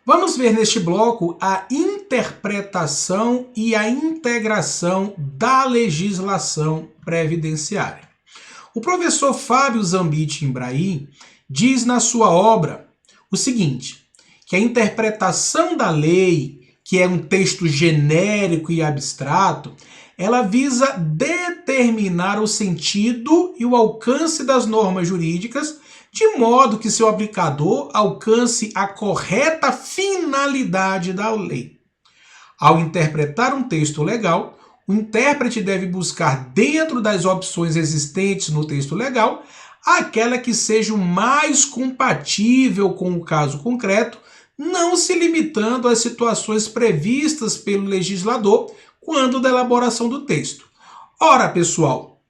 Vamos ver neste bloco a interpretação e a integração da legislação previdenciária. O professor Fábio Zambiti Ibrahim diz na sua obra o seguinte, que a interpretação da lei, que é um texto genérico e abstrato, ela visa determinar o sentido e o alcance das normas jurídicas de modo que seu aplicador alcance a correta finalidade da lei. Ao interpretar um texto legal, o intérprete deve buscar dentro das opções existentes no texto legal aquela que seja o mais compatível com o caso concreto, não se limitando às situações previstas pelo legislador quando da elaboração do texto. Ora, pessoal,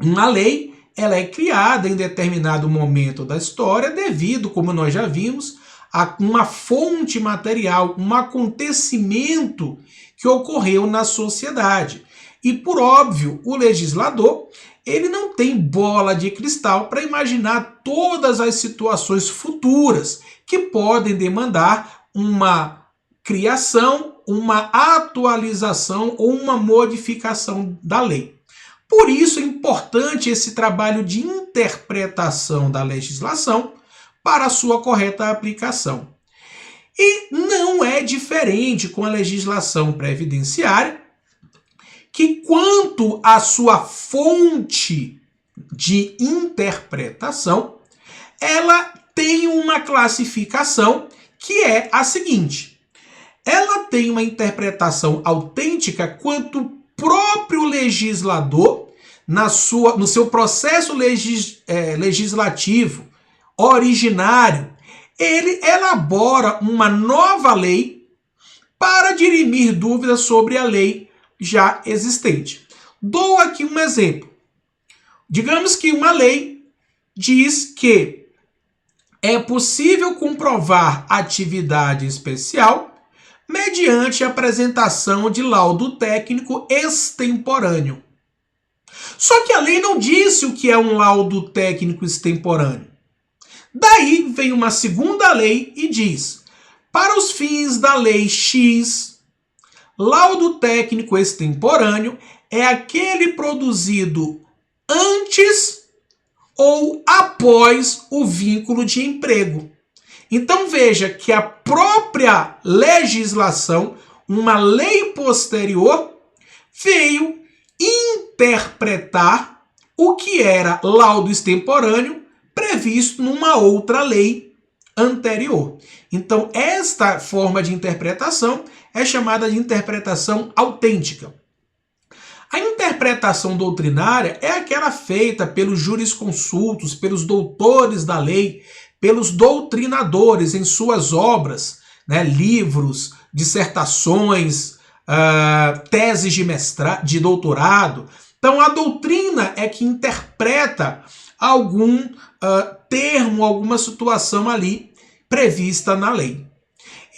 uma lei ela é criada em determinado momento da história devido, como nós já vimos, a uma fonte material, um acontecimento que ocorreu na sociedade. E, por óbvio, o legislador ele não tem bola de cristal para imaginar todas as situações futuras que podem demandar uma criação, uma atualização ou uma modificação da lei. Por isso é importante esse trabalho de interpretação da legislação para a sua correta aplicação. E não é diferente com a legislação previdenciária, que quanto à sua fonte de interpretação, ela tem uma classificação que é a seguinte. Ela tem uma interpretação autêntica quanto o próprio legislador, no seu processo legislativo originário, ele elabora uma nova lei para dirimir dúvidas sobre a lei já existente. Dou aqui um exemplo. Digamos que uma lei diz que é possível comprovar atividade especial mediante a apresentação de laudo técnico extemporâneo. Só que a lei não disse o que é um laudo técnico extemporâneo. Daí vem uma segunda lei e diz: para os fins da lei X, laudo técnico extemporâneo é aquele produzido antes ou após o vínculo de emprego. Então veja que a própria legislação, uma lei posterior, veio interpretar o que era laudo extemporâneo previsto numa outra lei anterior. Então esta forma de interpretação é chamada de interpretação autêntica. A interpretação doutrinária é aquela feita pelos jurisconsultos, pelos doutores da lei, pelos doutrinadores em suas obras, livros, dissertações, teses de doutorado. Então a doutrina é que interpreta algum termo, alguma situação ali prevista na lei.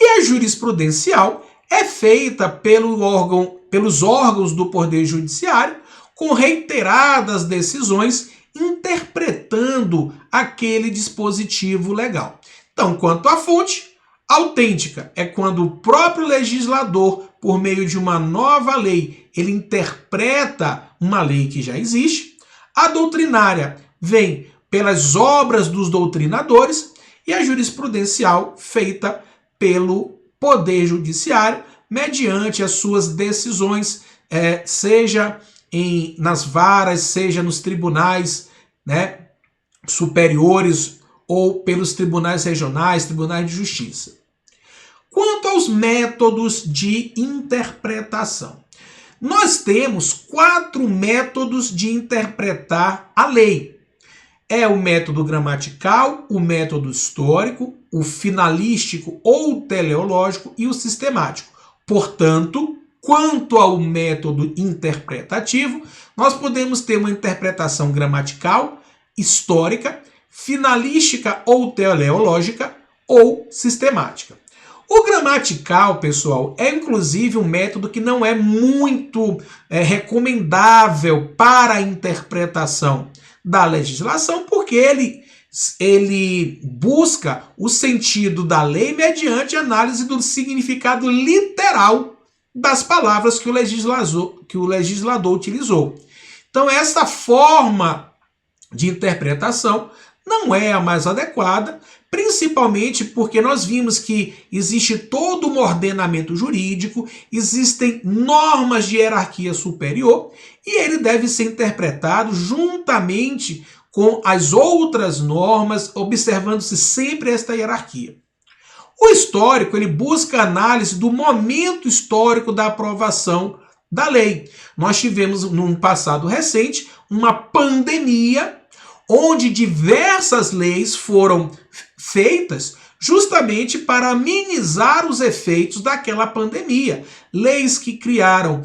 E a jurisprudencial é feita pelos órgãos do Poder Judiciário com reiteradas decisões interpretando aquele dispositivo legal. Então, quanto à fonte, autêntica é quando o próprio legislador, por meio de uma nova lei, ele interpreta uma lei que já existe. A doutrinária vem pelas obras dos doutrinadores e a jurisprudencial feita pelo Poder Judiciário mediante as suas decisões, seja nas varas, seja nos tribunais superiores ou pelos tribunais regionais, tribunais de justiça. Quanto aos métodos de interpretação, nós temos 4 métodos de interpretar a lei. É o método gramatical, o método histórico, o finalístico ou teleológico e o sistemático. Portanto, quanto ao método interpretativo, nós podemos ter uma interpretação gramatical, histórica, finalística ou teleológica ou sistemática. O gramatical, pessoal, é inclusive um método que não é muito recomendável para a interpretação da legislação, porque ele ele busca o sentido da lei mediante análise do significado literal das palavras que o legislador utilizou. Então, essa forma de interpretação não é a mais adequada, principalmente porque nós vimos que existe todo um ordenamento jurídico, existem normas de hierarquia superior e ele deve ser interpretado juntamente com as outras normas, observando-se sempre esta hierarquia. O histórico, ele busca análise do momento histórico da aprovação da lei. Nós tivemos, num passado recente, uma pandemia onde diversas leis foram feitas justamente para amenizar os efeitos daquela pandemia. Leis que criaram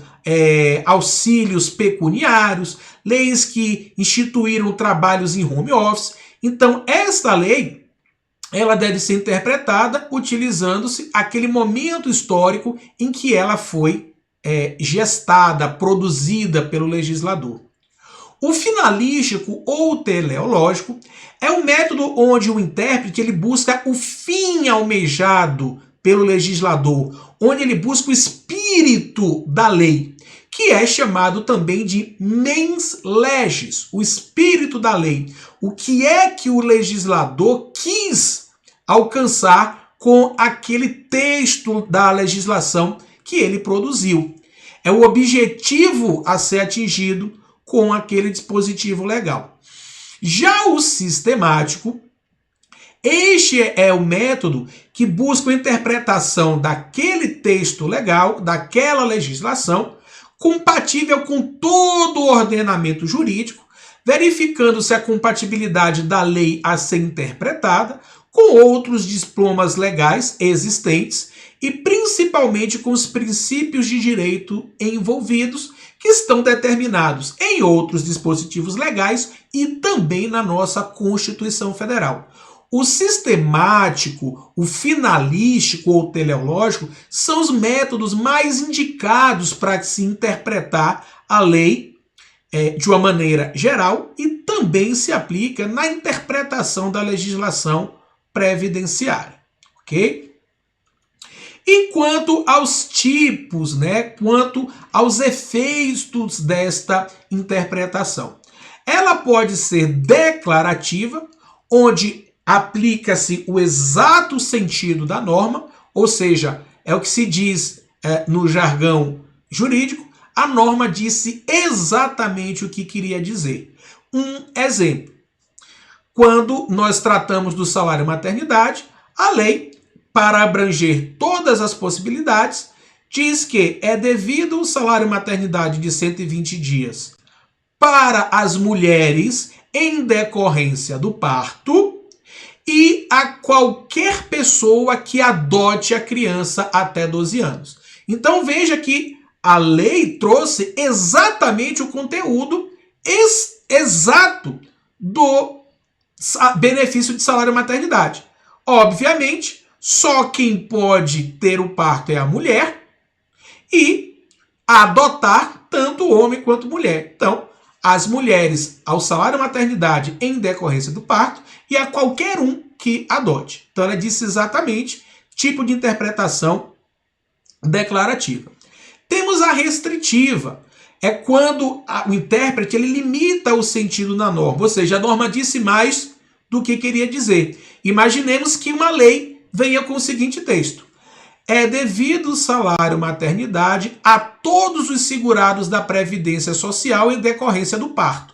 auxílios pecuniários, leis que instituíram trabalhos em home office. Então, esta lei, ela deve ser interpretada utilizando-se aquele momento histórico em que ela foi gestada, produzida pelo legislador. O finalístico ou teleológico é um método onde o intérprete ele busca o fim almejado pelo legislador, onde ele busca o espírito da lei, que é chamado também de mens legis, o espírito da lei. O que é que o legislador quis alcançar com aquele texto da legislação que ele produziu? É o objetivo a ser atingido com aquele dispositivo legal. Já o sistemático, este é o método que busca a interpretação daquele texto legal, daquela legislação, compatível com todo o ordenamento jurídico, verificando se a compatibilidade da lei a ser interpretada com outros diplomas legais existentes e principalmente com os princípios de direito envolvidos que estão determinados em outros dispositivos legais e também na nossa Constituição Federal. O sistemático, o finalístico ou teleológico são os métodos mais indicados para se interpretar a lei de uma maneira geral e também se aplica na interpretação da legislação previdenciária, ok? E quanto aos tipos, quanto aos efeitos desta interpretação, ela pode ser declarativa, onde aplica-se o exato sentido da norma, ou seja, é o que se diz no jargão jurídico, a norma disse exatamente o que queria dizer. Um exemplo, quando nós tratamos do salário maternidade, a lei, para abranger todas as possibilidades, diz que é devido o salário maternidade de 120 dias para as mulheres em decorrência do parto e a qualquer pessoa que adote a criança até 12 anos. Então veja que a lei trouxe exatamente o conteúdo exato do benefício de salário maternidade. Obviamente, só quem pode ter o parto é a mulher e adotar tanto homem quanto mulher. Então, as mulheres ao salário maternidade em decorrência do parto e a qualquer um que adote. Então, ela disse exatamente tipo de interpretação declarativa. Temos a restritiva. É quando o intérprete ele limita o sentido na norma, ou seja, a norma disse mais do que queria dizer. Imaginemos que uma lei venha com o seguinte texto: é devido o salário maternidade a todos os segurados da Previdência Social em decorrência do parto.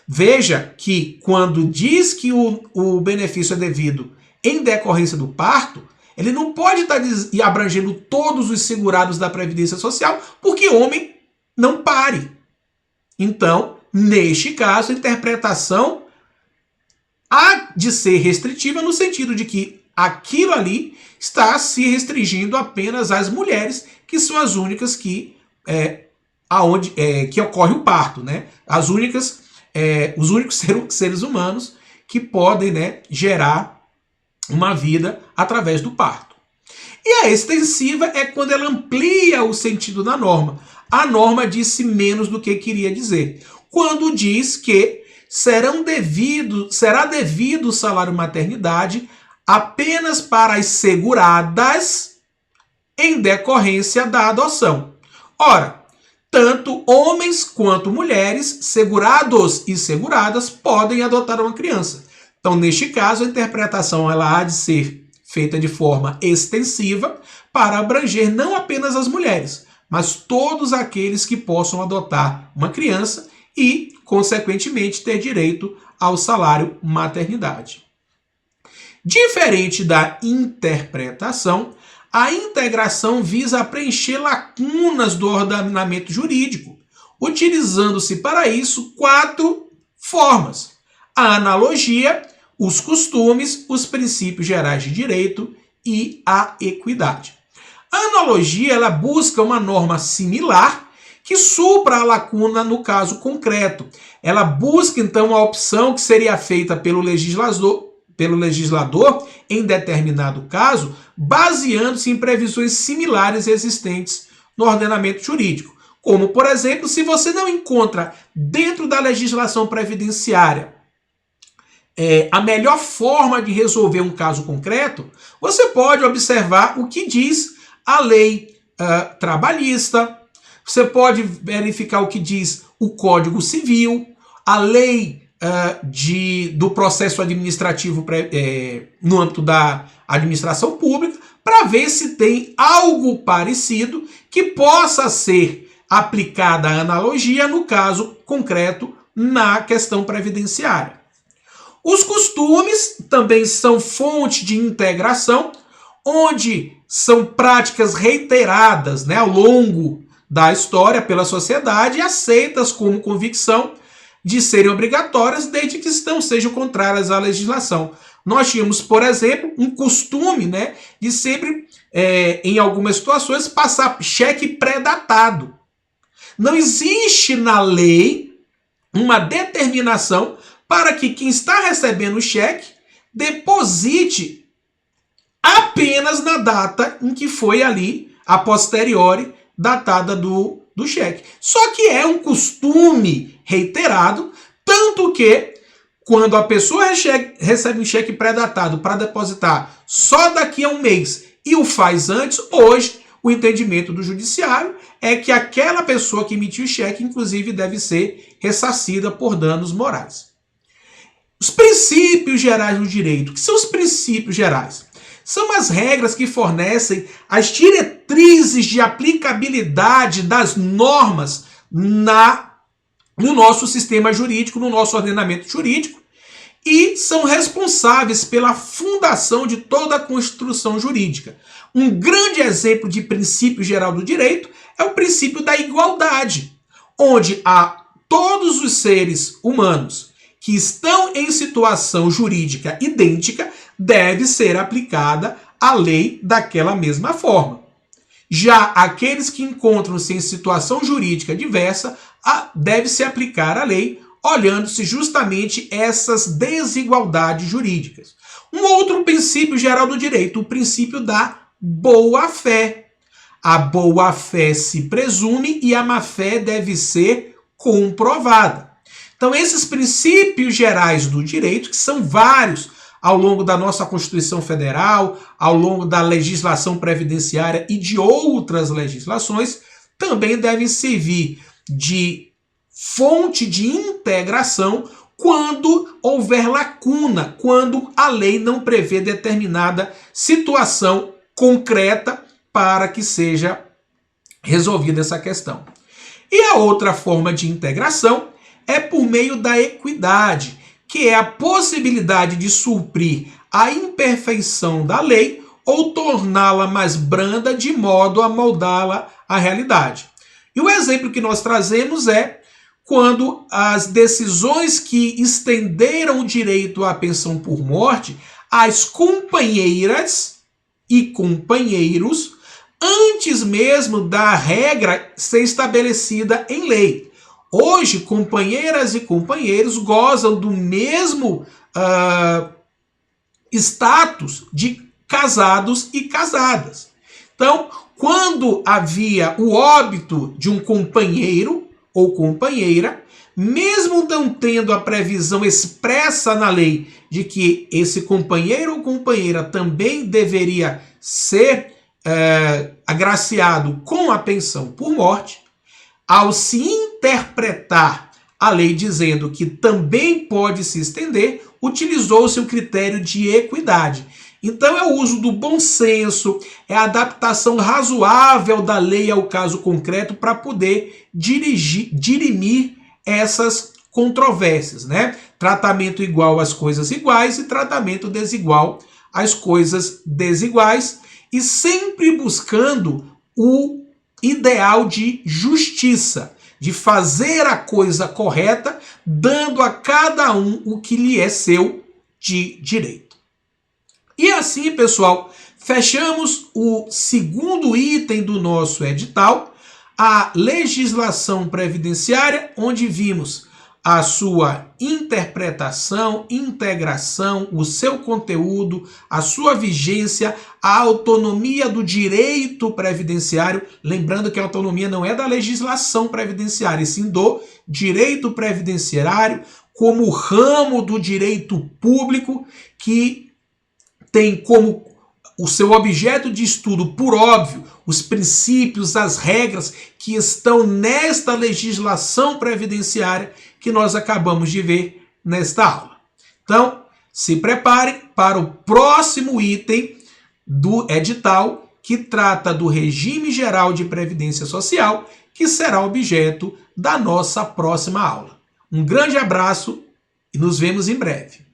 Veja que quando diz que o benefício é devido em decorrência do parto, ele não pode estar abrangendo todos os segurados da Previdência Social, porque homem não pare. Então, neste caso, a interpretação há de ser restritiva no sentido de que aquilo ali está se restringindo apenas às mulheres, que são as únicas que ocorre o parto, né? As únicas, os únicos seres humanos que podem, gerar uma vida através do parto. E a extensiva é quando ela amplia o sentido da norma. A norma disse menos do que queria dizer. Quando diz que será devido o salário maternidade apenas para as seguradas em decorrência da adoção. Ora, tanto homens quanto mulheres, segurados e seguradas, podem adotar uma criança. Então, neste caso, a interpretação ela há de ser feita de forma extensiva para abranger não apenas as mulheres, mas todos aqueles que possam adotar uma criança e, consequentemente, ter direito ao salário maternidade. Diferente da interpretação, a integração visa preencher lacunas do ordenamento jurídico, utilizando-se para isso 4 formas: a analogia, os costumes, os princípios gerais de direito e a equidade. A analogia ela busca uma norma similar que supra a lacuna no caso concreto. Ela busca, então, a opção que seria feita pelo legislador em determinado caso, baseando-se em previsões similares existentes no ordenamento jurídico. Como, por exemplo, se você não encontra dentro da legislação previdenciária a melhor forma de resolver um caso concreto, você pode observar o que diz a lei trabalhista, você pode verificar o que diz o Código Civil, a lei do processo administrativo no âmbito da administração pública, para ver se tem algo parecido que possa ser aplicada a analogia no caso concreto na questão previdenciária. Os costumes também são fonte de integração, onde são práticas reiteradas ao longo da história pela sociedade e aceitas como convicção de serem obrigatórias desde que não sejam contrárias à legislação. Nós tínhamos, por exemplo, um costume de sempre, em algumas situações, passar cheque pré-datado. Não existe na lei uma determinação para que quem está recebendo o cheque deposite apenas na data em que foi ali, a posteriori, datada do cheque. Só que é um costume reiterado, tanto que quando a pessoa recebe um cheque pré-datado para depositar só daqui a um mês e o faz antes, hoje o entendimento do judiciário é que aquela pessoa que emitiu o cheque, inclusive, deve ser ressarcida por danos morais. Os princípios gerais do direito. O que são os princípios gerais? São as regras que fornecem as diretrizes de aplicabilidade das normas no nosso sistema jurídico, no nosso ordenamento jurídico, e são responsáveis pela fundação de toda a construção jurídica. Um grande exemplo de princípio geral do direito é o princípio da igualdade, onde a todos os seres humanos que estão em situação jurídica idêntica deve ser aplicada a lei daquela mesma forma. Já aqueles que encontram-se em situação jurídica diversa, deve-se aplicar a lei olhando-se justamente essas desigualdades jurídicas. Um outro princípio geral do direito, o princípio da boa-fé. A boa-fé se presume e a má-fé deve ser comprovada. Então, esses princípios gerais do direito, que são vários ao longo da nossa Constituição Federal, ao longo da legislação previdenciária e de outras legislações, também devem servir de fonte de integração quando houver lacuna, quando a lei não prevê determinada situação concreta para que seja resolvida essa questão. E a outra forma de integração é por meio da equidade, que é a possibilidade de suprir a imperfeição da lei ou torná-la mais branda de modo a moldá-la à realidade. E o exemplo que nós trazemos é quando as decisões que estenderam o direito à pensão por morte às companheiras e companheiros antes mesmo da regra ser estabelecida em lei. Hoje, companheiras e companheiros gozam do mesmo status de casados e casadas. Então, quando havia o óbito de um companheiro ou companheira, mesmo não tendo a previsão expressa na lei de que esse companheiro ou companheira também deveria ser agraciado com a pensão por morte, ao se interpretar a lei dizendo que também pode se estender, utilizou-se o critério de equidade. Então é o uso do bom senso, é a adaptação razoável da lei ao caso concreto para poder dirimir essas controvérsias, né? Tratamento igual às coisas iguais e tratamento desigual às coisas desiguais, e sempre buscando o ideal de justiça, de fazer a coisa correta, dando a cada um o que lhe é seu de direito. E assim, pessoal, fechamos o segundo item do nosso edital, a legislação previdenciária, onde vimos a sua interpretação, integração, o seu conteúdo, a sua vigência, a autonomia do direito previdenciário. Lembrando que a autonomia não é da legislação previdenciária, e sim do direito previdenciário como ramo do direito público, que tem como o seu objeto de estudo, por óbvio, os princípios, as regras que estão nesta legislação previdenciária que nós acabamos de ver nesta aula. Então, se preparem para o próximo item do edital, que trata do regime geral de previdência social, que será objeto da nossa próxima aula. Um grande abraço e nos vemos em breve.